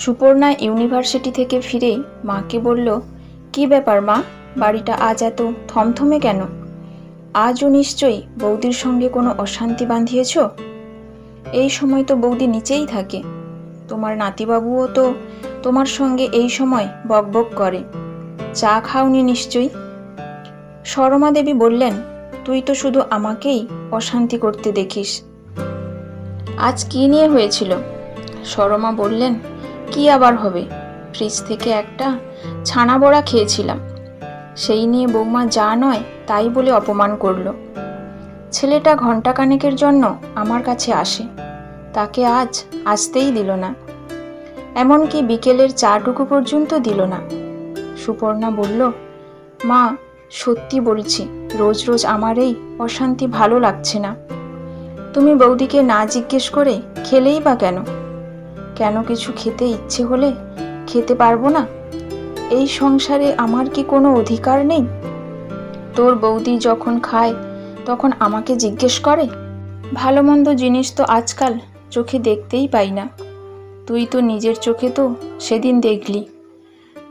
Suparna university থেকে ফিরে মাকে বলল, কি ব্যাপার মা, বাড়িটা আজ এত থমথমে কেন? আজও নিশ্চয়ই বৌদির সঙ্গে কোনো অশান্তি বাঁধিয়েছ? এই সময় তো বৌদি নিচেই থাকে। তোমার নাতিবাবুও তো তোমার সঙ্গে এই সময় বকবক করে। চা খাওনি নিশ্চয়ই। সরমা দেবী বললেন, তুই তো শুধু আমাকেই অশান্তি করতে দেখিস। আজ কি নিয়ে হয়েছিল? সরমা বললেন, কি আবার হবে, ফ্রিজ থেকে একটা ছানা বড়া খেয়েছিলাম, সেই নিয়ে বৌমা যা নয় তাই বলে অপমান করল। ছেলেটা ঘণ্টাখানেকের জন্য আমার কাছে আসে, তাকে আজ আসতেই দিল না, এমনকি বিকেলের চাটুকু পর্যন্ত দিল না। সুপর্ণা বলল, মা সত্যি বলছি, রোজ রোজ আমার এই অশান্তি ভালো লাগছে না। তুমি বৌদিকে না জিজ্ঞেস করে খেলেই বা কেন? কেন কিছু খেতে ইচ্ছে হলে খেতে পারবো না? এই সংসারে আমার কি কোনো অধিকার নেই? তোর বৌদি যখন খায় তখন আমাকে জিজ্ঞেস করে? ভালো মন্দ জিনিস তো আজকাল চোখে দেখতেই পাই না। তুই তো নিজের চোখে তো সেদিন দেখলি।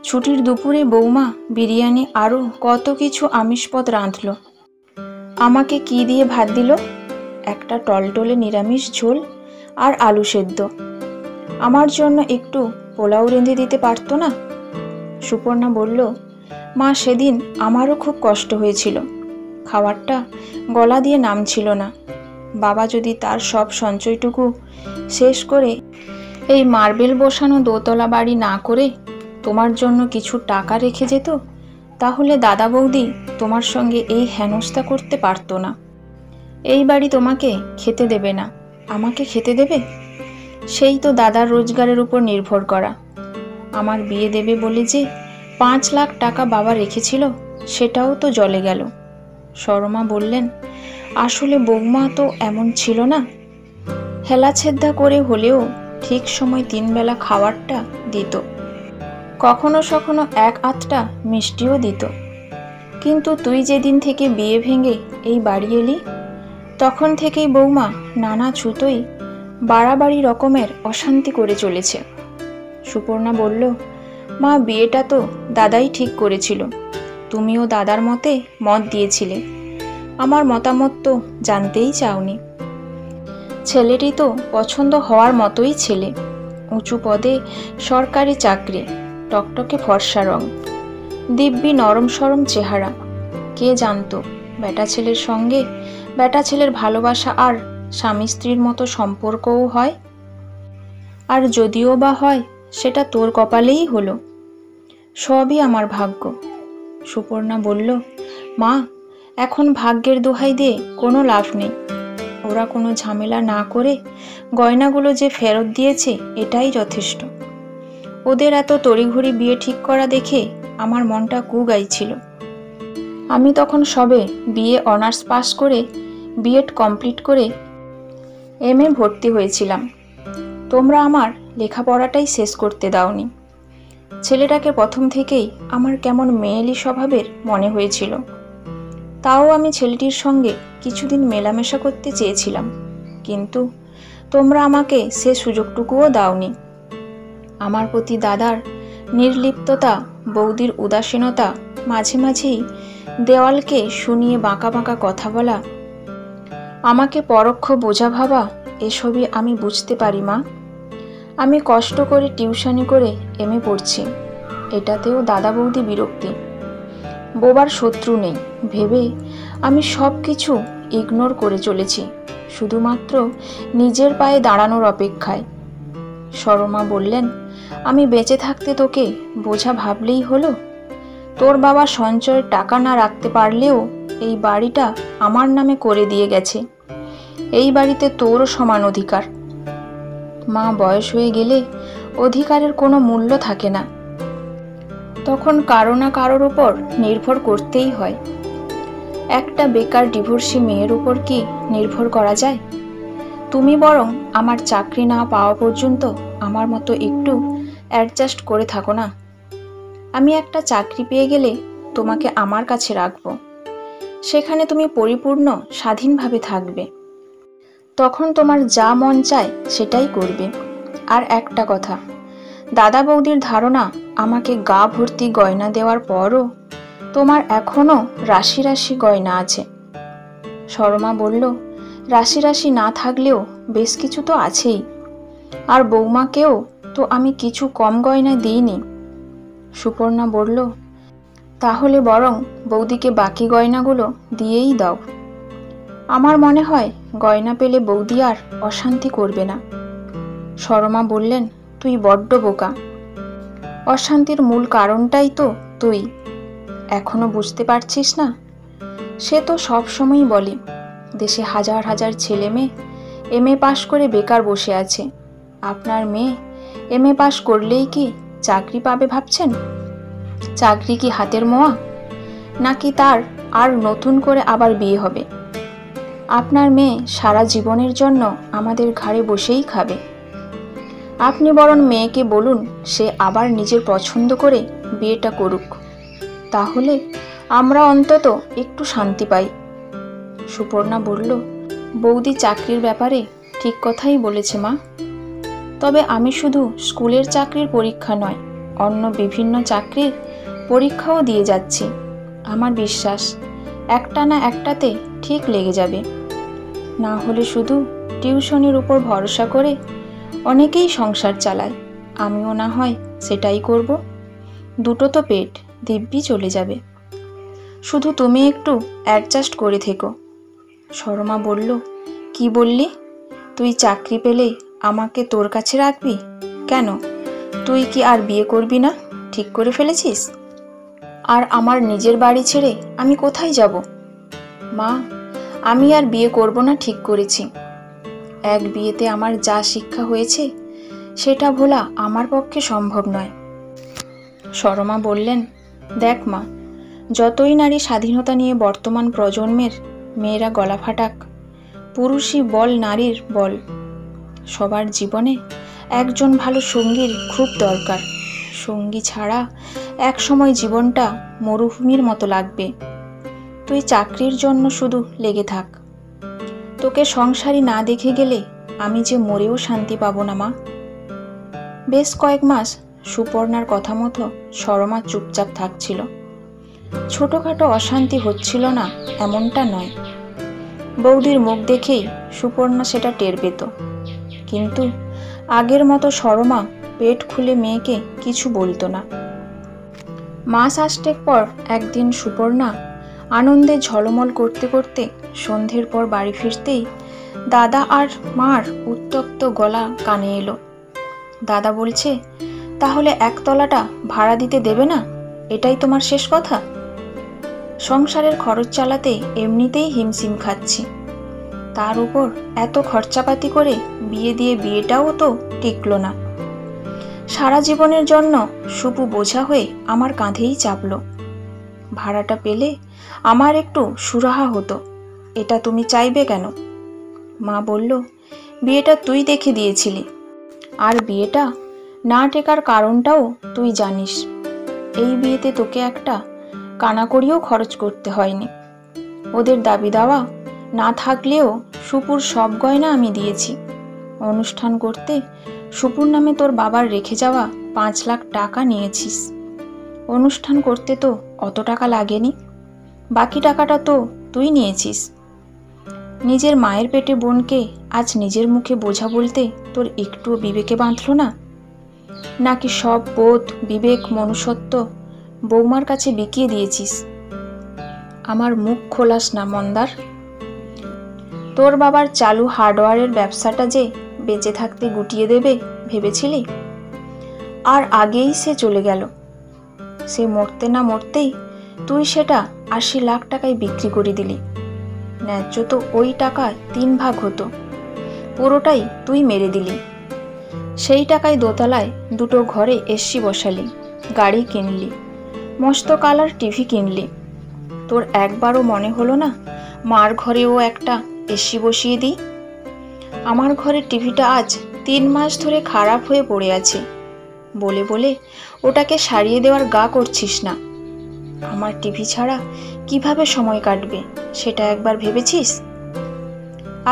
ছুটির দুপুরে বৌমা বিরিয়ানি আরও কত কিছু আমিষপদ রাঁধল। আমাকে কি দিয়ে ভাত দিল? একটা টলটলে নিরামিষ ঝোল আর আলু সেদ্ধ। আমার জন্য একটু পোলাও রেঁধে দিতে পারতো না? সুপর্ণা বলল, মা সেদিন আমারও খুব কষ্ট হয়েছিল, খাবারটা গলা দিয়ে নামছিল না। বাবা যদি তার সব সঞ্চয়টুকু শেষ করে এই মার্বেল বসানো দোতলা বাড়ি না করে তোমার জন্য কিছু টাকা রেখে যেত, তাহলে দাদা বৌদি তোমার সঙ্গে এই হেনস্থা করতে পারতো না। এই বাড়ি তোমাকে খেতে দেবে না, আমাকে খেতে দেবে? সেই তো দাদার রোজগারের উপর নির্ভর করা। আমার বিয়ে দেবে বলে যে 5 লাখ টাকা বাবা রেখেছিল, সেটাও তো জলে গেল। সরমা বললেন, আসলে বৌমা তো এমন ছিল না। হেলাছেদ্দা করে হলেও ঠিক সময় 3 বেলা খাবারটা দিত, কখনো সখনো 1-8টা মিষ্টিও দিত। কিন্তু তুই যেদিন থেকে বিয়ে ভেঙে এই বাড়ি এলি, তখন থেকেই বৌমা নানা ছুতোই বাড়াবাড়ি রকমের অশান্তি করে চলেছে। সুপর্ণা বলল, মা বিয়েটা তো দাদাই ঠিক করেছিল, তুমিও দাদার মতে মত দিয়েছিলে। আমার মতামত তো জানতেই চাওনি। ছেলেটি তো পছন্দ হওয়ার মতোই ছেলে, উঁচু পদে সরকারি চাকরি, টকটকে ফর্সা রং, দিব্যি নরম সরম চেহারা। কে জানতো বেটা ছেলের সঙ্গে বেটা ছেলের ভালোবাসা আর স্বামী স্ত্রীর মতো সম্পর্কও হয়। আর যদিও বা হয়, সেটা তোর কপালেই হলো। সবই আমার ভাগ্য। সুপর্ণা বলল, মা এখন ভাগ্যের দোহাই দিয়ে কোনো লাভ নেই। ওরা কোনো ঝামেলা না করে গয়নাগুলো যে ফেরত দিয়েছে এটাই যথেষ্ট। ওদের এত তড়িঘড়ি বিয়ে ঠিক করা দেখে আমার মনটা কুগাইছিল। আমি তখন সবে বিএ অনার্স পাস করে বিএড কমপ্লিট করে এমএ ভর্তি হয়েছিলাম। তোমরা আমার লেখাপড়াটাই শেষ করতে দাওনি। ছেলেটাকে প্রথম থেকেই আমার কেমন মেয়েলি স্বভাবের মনে হয়েছিল। তাও আমি ছেলেটির সঙ্গে কিছুদিন মেলামেশা করতে চেয়েছিলাম, কিন্তু তোমরা আমাকে সে সুযোগটুকুও দাওনি। আমার প্রতি দাদার নির্লিপ্ততা, বৌদির উদাসীনতা, মাঝে মাঝেই দেওয়ালকে শুনিয়ে বাঁকা বাঁকা কথা বলা, আমাকে পরোক্ষ বোঝা ভাবা, এসবই আমি বুঝতে পারি মা। আমি কষ্ট করে টিউশনি করে এমএ পড়ছি, এটাতেও দাদা বৌদি বিরক্তি। বোবার শত্রু নেই ভেবে আমি সব কিছু ইগনোর করে চলেছি, শুধুমাত্র নিজের পায়ে দাঁড়ানোর অপেক্ষায়। সরমা বললেন, আমি বেঁচে থাকতে তোকে বোঝা ভাবলেই হলো? তোর বাবা সঞ্চয়ের টাকা না রাখতে পারলেও এই বাড়িটা আমার নামে করে দিয়ে গেছে। এই বাড়িতে তোরও সমান অধিকার। মা বয়স হয়ে গেলে অধিকারের কোনো মূল্য থাকে না, তখন কারো না কারোর উপর নির্ভর করতেই হয়। একটা বেকার ডিভোর্সি মেয়ের উপর কি নির্ভর করা যায়? তুমি বরং আমার চাকরি না পাওয়া পর্যন্ত আমার মতো একটু অ্যাডজাস্ট করে থাকো না। আমি একটা চাকরি পেয়ে গেলে তোমাকে আমার কাছে রাখবো, সেখানে তুমি পরিপূর্ণ স্বাধীনভাবে থাকবে। তখন তোমার যা মন চায় সেটাই করবে। আর একটা কথা, দাদা বৌদির ধারণা আমাকে গা ভর্তি গয়না দেওয়ার পরও তোমার এখনো রাশি রাশি গয়না আছে। সরমা বলল, রাশি রাশি না থাকলেও বেশ কিছু তো আছেই, আর বৌমাকেও তো আমি কিছু কম গয়না দিইনি। সুপর্ণা বলল, তাহলে বরং বৌদিকে বাকি গয়নাগুলো দিয়েই দাও। আমার মনে হয় গয়না পেলে বৌদি আর অশান্তি করবে না। সরমা বললেন, তুই বড্ড বোকা। অশান্তির মূল কারণটাই তো তুই, এখনো বুঝতে পারছিস না? সে তো সবসময়ই বলে দেশে হাজার হাজার ছেলে মেয়ে এমএ পাশ করে বেকার বসে আছে, আপনার মেয়ে এমএ পাশ করলেই কি চাকরি পাবে ভাবছেন? চাকরি কি হাতের মোয়া, নাকি তার আর নতুন করে আবার বিয়ে হবে? আপনার মেয়ে সারা জীবনের জন্য আমাদের ঘাড়ে বসেই খাবে। আপনি বরং মেয়েকে বলুন সে আবার নিজের পছন্দ করে বিয়েটা করুক, তাহলে আমরা অন্তত একটু শান্তি পাই। সুপর্ণা বলল, বৌদি চাকরির ব্যাপারে ঠিক কথাই বলেছে মা। তবে আমি শুধু স্কুলের চাকরির পরীক্ষা নয়, অন্য বিভিন্ন চাকরির পরীক্ষাও দিয়ে যাচ্ছি। আমার বিশ্বাস একটা না একটাতে ঠিক লেগে যাবে। না হলে শুধু টিউশনের উপর ভরসা করে অনেকেই সংসার চালায়, আমিও না হয় সেটাই করব। দুটো তো পেট দিব্যি চলে যাবে। শুধু তুমি একটু অ্যাডজাস্ট করে থেকো। সরমা বলল, কি বললি? তুই চাকরি পেলে আমাকে তোর কাছে রাখবি কেন? তুই কি আর বিয়ে করবি না ঠিক করে ফেলেছিস? আর আমার নিজের বাড়ি ছেড়ে আমি কোথায় যাব? মা, আমি আর বিয়ে করব না ঠিক করেছি। এক বিয়েতে আমার যা শিক্ষা হয়েছে সেটা ভোলা আমার পক্ষে সম্ভব নয়। সরমা বললেন, দেখ মা, যতই নারী স্বাধীনতা নিয়ে বর্তমান প্রজন্মের মেয়েরা গলা ফাটাক, পুরুষই বল নারীর বল, সবার জীবনে একজন ভালো সঙ্গীর খুব দরকার। সঙ্গী ছাড়া এক সময় জীবনটা মরুভূমির মতো লাগবে। তুই চাকরির জন্য শুধু লেগে থাক। তোকে সংসারী না দেখে গেলে আমি যে মরেও শান্তি পাবো না মা। বেশ কয়েক মাস সুপর্ণার কথা মতো সরমা চুপচাপ থাকছিল। ছোটখাটো অশান্তি হচ্ছিল না এমনটা নয়, বৌদির মুখ দেখেই সুপর্ণা সেটা টের পেত। কিন্তু আগের মতো সরমা পেট খুলে মেয়েকে কিছু বলতো না। মাস আষ্টেক পর একদিন সুপর্ণা আনন্দে ঝলমল করতে করতে সন্ধ্যের পর বাড়ি ফিরতেই দাদা আর মার উত্তপ্ত গলা কানে এলো। দাদা বলছে, তাহলে একতলাটা ভাড়া দিতে দেবে না? এটাই তোমার শেষ কথা? সংসারের খরচ চালাতে এমনিতেই হিমশিম খাচ্ছি, তার উপর এত খরচাপাতি করে বিয়ে দিয়ে বিয়েটাও তো টিকলো না। সারা জীবনের জন্য সুপু বোঝা হয়ে আমার কাঁধেই চাপলো। ভাড়াটা পেলে আমার একটু সুরাহা হতো, এটা তুমি চাইবে কেন? মা বলল, বিয়েটা তুই দেখে দিয়েছিলি, আর বিয়েটা না টেকার কারণটাও তুই জানিস। এই বিয়েতে তোকে একটা কানাকড়িও খরচ করতে হয়নি। ওদের দাবি দাওয়া না থাকলেও সুপুর সব গয়না আমি দিয়েছি। অনুষ্ঠান করতে সুপুর নামে তোর বাবার রেখে যাওয়া 5 লাখ টাকা নিয়েছিস। অনুষ্ঠান করতে তো অত টাকা লাগেনি, বাকি টাকাটা তো তুই নিয়েছিস। নিজের মায়ের পেটে বোনকে আজ নিজের মুখে বোঝা বলতে তোর একটুও বিবেকে বাঁধলো না? নাকি সব বোধ বিবেক মনুষ্যত্ব বৌমার কাছে বিকিয়ে দিয়েছিস? আমার মুখ খোলাস না মন্দার। তোর বাবার চালু হার্ডওয়্যারের ব্যবসাটা যে বেঁচে থাকতে গুটিয়ে দেবে ভেবেছিলি? আর আগেই সে চলে গেল। সে মরতে না মরতেই তুই সেটা 80 লাখ টাকায় বিক্রি করে দিলি। ন্যায্য তো ওই টাকায় 3 ভাগ হতো, পুরোটাই তুই মেরে দিলি। সেই টাকায় দোতলায় 2টো ঘরে এসি বসালি, গাড়ি কিনলি, মস্ত কালার টিভি কিনলি। তোর একবারও মনে হলো না মার ঘরেও একটা এসি বসিয়ে দিই? আমার ঘরের টিভিটা আজ 3 মাস ধরে খারাপ হয়ে পড়ে আছে বলে বলে ওটাকে সারিয়ে দেওয়ার গা করছিস না। আমার টিভি ছাড়া কিভাবে সময় কাটবে সেটা একবার ভেবেছিস?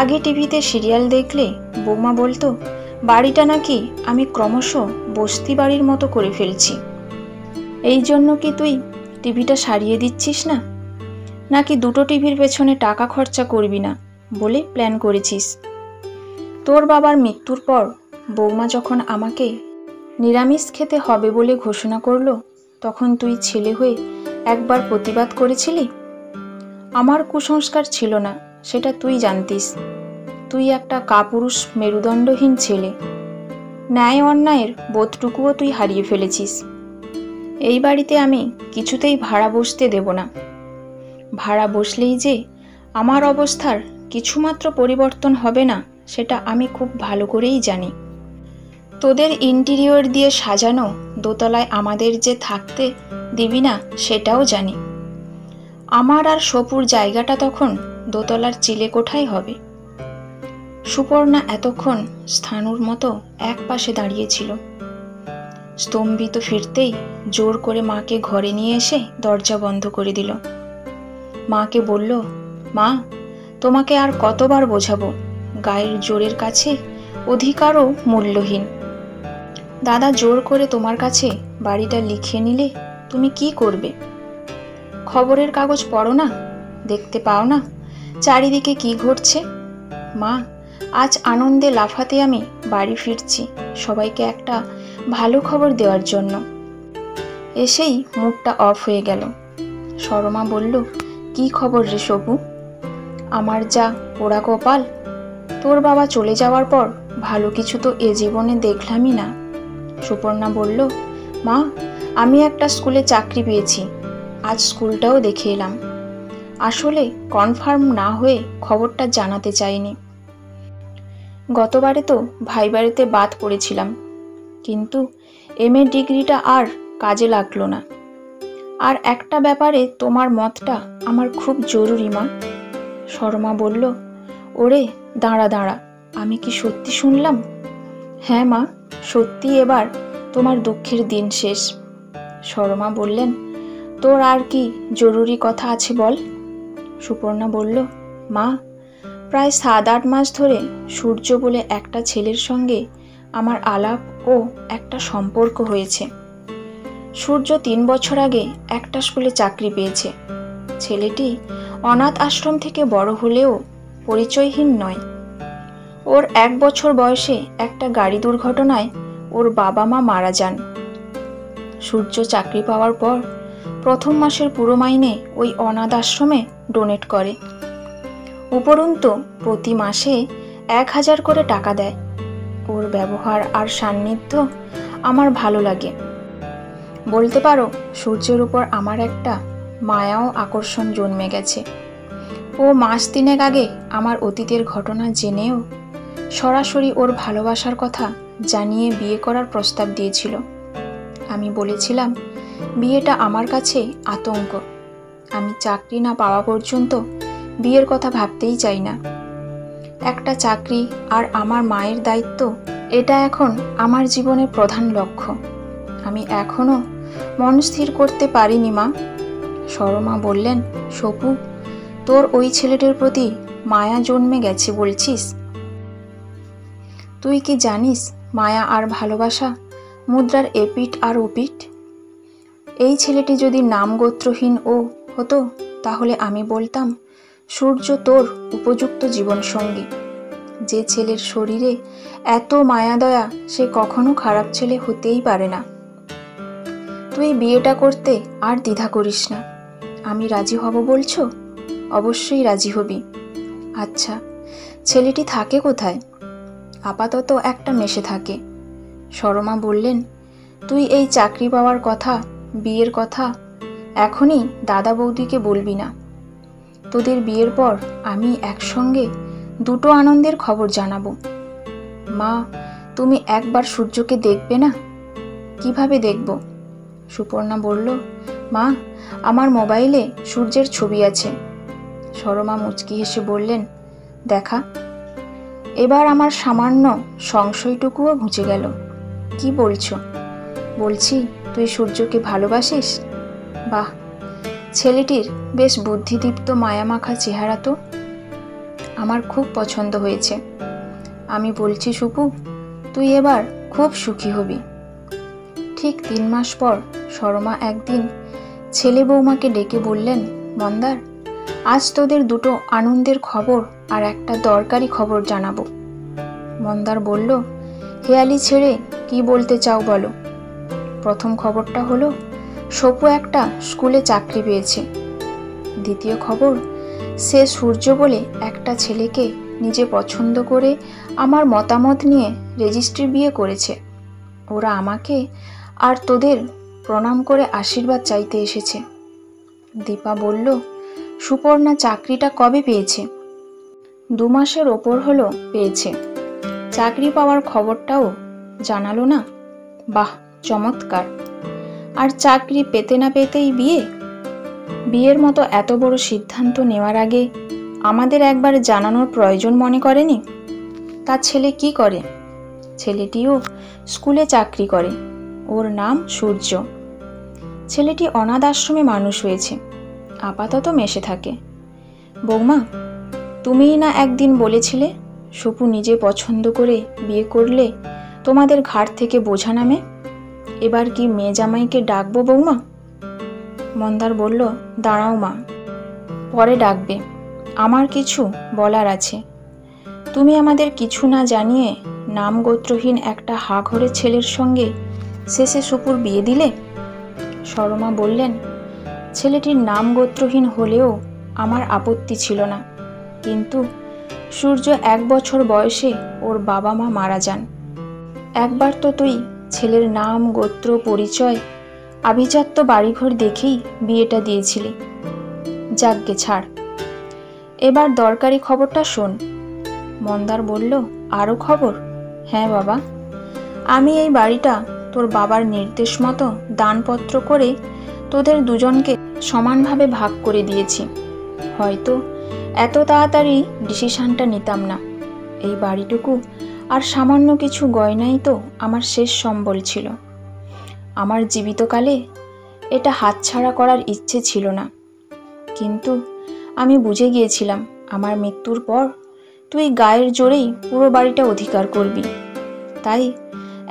আগে টিভিতে সিরিয়াল দেখলে বৌমা বলতো, বাড়িটা নাকি আমি ক্রমশ বস্তি বাড়ির মতো করে ফেলছি। এই জন্য কি তুই টিভিটা সারিয়ে দিচ্ছিস না, নাকি দুটো টিভির পেছনে টাকা খরচা করবি না বলে প্ল্যান করেছিস? তোর বাবার মৃত্যুর পর বৌমা যখন আমাকে নিরামিষ খেতে হবে বলে ঘোষণা করলো, তখন তুই ছেলে হয়ে একবার প্রতিবাদ করেছিলি? আমার কুসংস্কার ছিল না, সেটা তুই জানতিস। তুই একটা কাপুরুষ মেরুদণ্ডহীন ছেলে। ন্যায় অন্যায়ের বোধটুকুও তুই হারিয়ে ফেলেছিস। এই বাড়িতে আমি কিছুতেই ভাড়া বসতে দেব না। ভাড়া বসলেই যে আমার অবস্থার কিছুমাত্র পরিবর্তন হবে না, সেটা আমি খুব ভালো করেই জানি। তোদের ইন্টেরিয়র দিয়ে সাজানো দোতলায় আমাদের যে থাকতে দিবি না, সেটাও জানি। আমার আর সপুর জায়গাটা তখন দোতলার চিলে কোঠায় হবে। সুপর্ণা এতক্ষণ স্থাণুর মতো এক পাশে দাঁড়িয়েছিল। স্তম্ভিত ফিরতেই জোর করে মাকে ঘরে নিয়ে এসে দরজা বন্ধ করে দিল। মাকে বলল, মা, তোমাকে আর কতবার বোঝাবো, গায়ের জোরের কাছে অধিকারও মূল্যহীন। দাদা জোর করে তোমার কাছে বাড়িটা লিখিয়ে নিলে তুমি কি করবে? খবরের কাগজ পড়ো না? দেখতে পাও না চারিদিকে কি ঘটছে? মা, আজ আনন্দে লাফাতে আমি বাড়ি ফিরছি সবাইকে একটা ভালো খবর দেওয়ার জন্য। এসেই মুখটা অফ হয়ে গেল। সরমা বলল, কি খবর রে সবু? আমার যা পোড়া কপাল, তোর বাবা চলে যাওয়ার পর ভালো কিছু তো এ জীবনে দেখলামই না। সুপর্ণা বলল, মা, আমি একটা স্কুলে চাকরি পেয়েছি, আজ স্কুলটাও দেখে এলাম। আসলে কনফার্ম না হয়ে খবরটা জানাতে চাইনি। গতবারে তো ভাই বাড়িতে বাদ পড়েছিলাম, কিন্তু MA ডিগ্রিটা আর কাজে লাগলো না। আর একটা ব্যাপারে তোমার মতটা আমার খুব জরুরি মা। শর্মা বলল, ওরে দাঁড়া দাঁড়া, আমি কি সত্যি শুনলাম? হ্যাঁ মা, সত্যি এবার তোমার দুঃখের দিন শেষ। শর্মা বললেন, তোর আর কি জরুরি কথা আছে বল। সুপর্ণা বলল, মা, প্রায় 7-8 মাস ধরে সূর্য বলে একটা ছেলের সঙ্গে আমার আলাপ ও একটা সম্পর্ক হয়েছে। সূর্য 3 বছর আগে একটা স্কুলে চাকরি পেয়েছে। ছেলেটি অনাথ আশ্রম থেকে বড় হলেও পরিচয়হীন নয়। ওর 1 বছর বয়সে একটা গাড়ি দুর্ঘটনায় ওর বাবা মা মারা যান। সূর্য চাকরি পাওয়ার পর প্রথম মাসের পুরো মাইনে ওই অনাথ আশ্রমে ডোনেট করে। উপরন্তু প্রতি মাসে 1000 করে টাকা দেয়। ওর ব্যবহার আর সান্নিধ্য আমার ভালো লাগে। বলতে পারো সূর্যের উপর আমার একটা মায়া ও আকর্ষণ জন্মে গেছে। ও মাস 3 আগে আমার অতীতের ঘটনা জেনেও সরাসরি ওর ভালোবাসার কথা জানিয়ে বিয়ে করার প্রস্তাব দিয়েছিল। আমি বলেছিলাম, বিয়েটা আমার কাছে আতঙ্ক। আমি চাকরি না পাওয়া পর্যন্ত বিয়ের কথা ভাবতেই চাই না। একটা চাকরি আর আমার মায়ের দায়িত্ব, এটা এখন আমার জীবনের প্রধান লক্ষ্য। আমি এখনো মন স্থির করতে পারিনি মা। সরমা বললেন, সপু, তোর ওই ছেলেটির প্রতি মায়া জন্মে গেছে বলছিস? তুই কি জানিস মায়া আর ভালোবাসা মুদ্রার এপিঠ আর ওপিঠ? এই ছেলেটি যদি নাম গোত্রহীন ও হতো, তাহলে আমি বলতাম সূর্য তোর উপযুক্ত জীবনসঙ্গী। যে ছেলের শরীরে এত মায়া দয়া, সে কখনো খারাপ ছেলে হতেই পারে না। তুই বিয়েটা করতে আর দ্বিধা করিস না। আমি রাজি হব বলছো? অবশ্যই রাজি হবি। আচ্ছা, ছেলেটি থাকে কোথায়? আপাতত একটা মেসে থাকে। সরমা বললেন, তুই এই চাকরি পাওয়ার কথা, বিয়ের কথা এখনই দাদা বৌদিকে বলবি না। তোদের বিয়ের পর আমি একসঙ্গে দুটো আনন্দের খবর জানাবো। মা, তুমি একবার সূর্যকে দেখবে না? কিভাবে দেখব? সুপর্ণা বলল, মা, আমার মোবাইলে সূর্যের ছবি আছে। সরমা মুচকি হেসে বললেন, দেখা। এবার আমার সামান্য সংশয়টুকুও ঘুচে গেল। কি বলছো? বলছি, তুই সূর্যকে ভালোবাসিস? বাহ, ছেলেটির বেশ বুদ্ধিদীপ্ত মায়ামাখা চেহারা তো। আমার খুব পছন্দ হয়েছে। আমি বলছি সুপু, তুই এবার খুব সুখী হবি। ঠিক 3 মাস পর সরমা একদিন ছেলে বৌমাকে ডেকে বললেন, মন্দার, আজ তোদের দুটো আনন্দের খবর আর একটা দরকারি খবর জানাবো। মন্দার বলল, হেয়ালি ছেড়ে কি বলতে চাও বলো। প্রথম খবরটা হলো সপু একটা স্কুলে চাকরি পেয়েছে। দ্বিতীয় খবর, সে সূর্য বলে একটা ছেলেকে নিজে পছন্দ করে আমার মতামত নিয়ে রেজিস্ট্রি বিয়ে করেছে। ওরা আমাকে আর তোদের প্রণাম করে আশীর্বাদ চাইতে এসেছে। দীপা বলল, সুপর্ণা চাকরিটা কবে পেয়েছে? 2 মাসের ওপর হলো পেয়েছে। চাকরি পাওয়ার খবরটাও জানালো না? বাহ, চমৎকার। আর চাকরি পেতে না পেতেই বিয়ে? বিয়ের মতো এত বড় সিদ্ধান্ত নেওয়ার আগে আমাদের একবার জানানোর প্রয়োজন মনে করেনি? তার ছেলে কি করে? ছেলেটিও স্কুলে চাকরি করে। ওর নাম সূর্য। ছেলেটি অনাথ আশ্রমে মানুষ হয়েছে, আপাতত মেশে থাকে। বৌমা, তুমিই না একদিন বলেছিলে সপু নিজে পছন্দ করে বিয়ে করলে তোমাদের ঘাট থেকে বোঝা নামে। এবার কি মেয়ে জামাইকে ডাকবো বৌমা? মন্দার বলল, দাঁড়াও মা, পরে ডাকবে, আমার কিছু বলার আছে। তুমি আমাদের কিছু না জানিয়ে নাম গোত্রহীন একটা হাঘরের ছেলের সঙ্গে শেষে সপুর বিয়ে দিলে। সরমা বললেন, ছেলেটির নাম গোত্রহীন হলেও আমার আপত্তি ছিল না, কিন্তু সূর্য 1 বছর বয়সে ওর বাবা মা মারা যান। একবার তো তুই ছেলের নাম গোত্র পরিচয় আভিজাত্য বাড়িঘর দেখেই বিয়েটা দিয়েছিলি। যাকগে ছাড়, এবার দরকারি খবরটা শোন। মন্দার বলল, আরও খবর? হ্যাঁ বাবা, আমি এই বাড়িটা তোর বাবার নির্দেশ মতো দানপত্র করে তোদের দুজনকে সমানভাবে ভাগ করে দিয়েছি। হয়তো এত তাড়াতাড়ি ডিসিশনটা নিতাম না। এই বাড়িটুকু আর সামান্য কিছু গয়নাই তো আমার শেষ সম্বল ছিল। আমার জীবিতকালে এটা হাতছাড়া করার ইচ্ছে ছিল না, কিন্তু আমি বুঝে গিয়েছিলাম আমার মৃত্যুর পর তুই গায়ের জোরেই পুরো বাড়িটা অধিকার করবি। তাই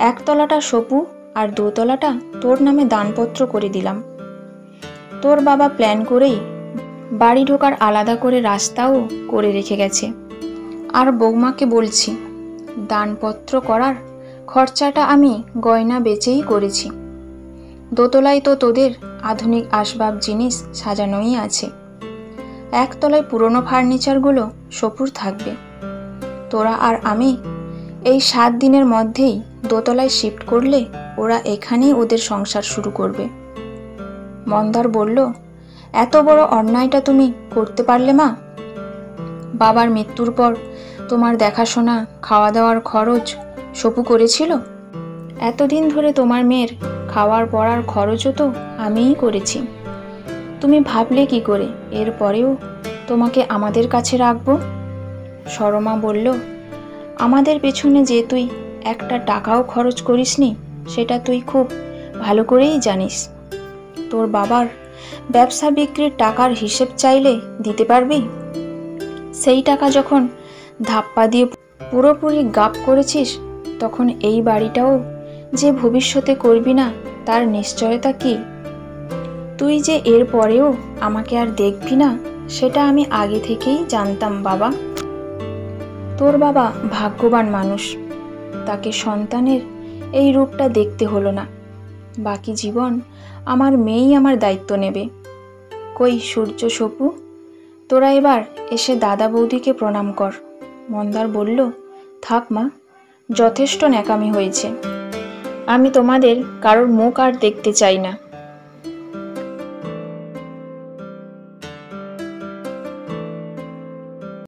1 তলাটা সপু আর 2 তলাটা তোর নামে দানপত্র করে দিলাম। তোর বাবা প্ল্যান করেই বাড়ি ঢোকার আলাদা করে রাস্তাও করে রেখে গেছে। আর বৌমাকে বলছি, দানপত্র করার খরচাটা আমি গয়না বেচেই করেছি। 2 তলায় তো তোদের আধুনিক আসবাব জিনিস সাজানোই আছে। 1 তলায় পুরনো ফার্নিচারগুলো সপুর থাকবে। তোরা আর আমি এই 7 দিনের মধ্যেই 2 তলায় শিফট করলে ওরা এখানেই ওদের সংসার শুরু করবে। মন্দার বলল, এত বড় অন্যায়টা তুমি করতে পারলে মা? বাবার মৃত্যুর পর তোমার দেখাশোনা, খাওয়া দাওয়ার খরচ সপু করেছিল। এতদিন ধরে তোমার মেয়ের খাওয়ার পড়ার খরচও তো আমিই করেছি। তুমি ভাবলে কি করে এরপরেও তোমাকে আমাদের কাছে রাখবো? সরমা বলল, আমাদের পেছনে যে তুই একটা টাকাও খরচ করিসনি সেটা তুই খুব ভালো করেই জানিস। তোর বাবার ব্যবসা বিক্রির টাকার হিসেব চাইলে দিতে পারবি? সেই টাকা যখন ধাপ্পা দিয়ে পুরোপুরি গাপ করেছিস, তখন এই বাড়িটাও যে ভবিষ্যতে করবি না তার নিশ্চয়তা কি? তুই যে এর পরেও আমাকে আর দেখবি না সেটা আমি আগে থেকেই জানতাম বাবা। তোর বাবা ভাগ্যবান মানুষ, তাকে সন্তানের এই রূপটা দেখতে হলো না। বাকি জীবন আমার মেয়েই আমার দায়িত্ব নেবে। কই সূর্য, সপু, তোরা এবার এসে দাদা বৌদিকে প্রণাম কর। মন্দার বলল, থাক মা, যথেষ্ট ন্যাকামি হয়েছে। আমি তোমাদের কারোর মুখ আর দেখতে চাই না।